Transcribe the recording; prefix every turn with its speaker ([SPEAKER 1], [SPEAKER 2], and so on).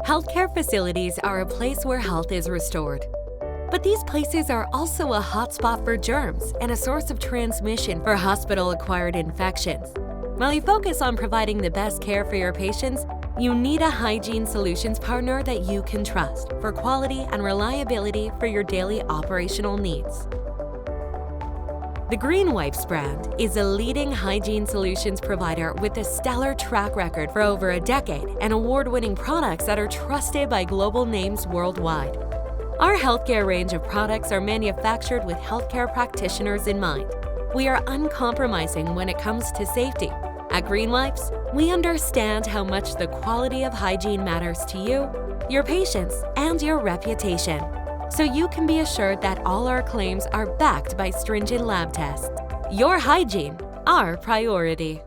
[SPEAKER 1] Healthcare facilities are a place where health is restored. But these places are also a hotspot for germs and a source of transmission for hospital-acquired infections. While you focus on providing the best care for your patients, you need a hygiene solutions partner that you can trust for quality and reliability for your daily operational needs. The Greenwipes brand is a leading hygiene solutions provider with a stellar track record for over a decade and award-winning products that are trusted by global names worldwide. Our healthcare range of products are manufactured with healthcare practitioners in mind. We are uncompromising when it comes to safety. At Greenwipes, we understand how much the quality of hygiene matters to you, your patients, and your reputation. So you can be assured that all our claims are backed by stringent lab tests. Your hygiene, our priority.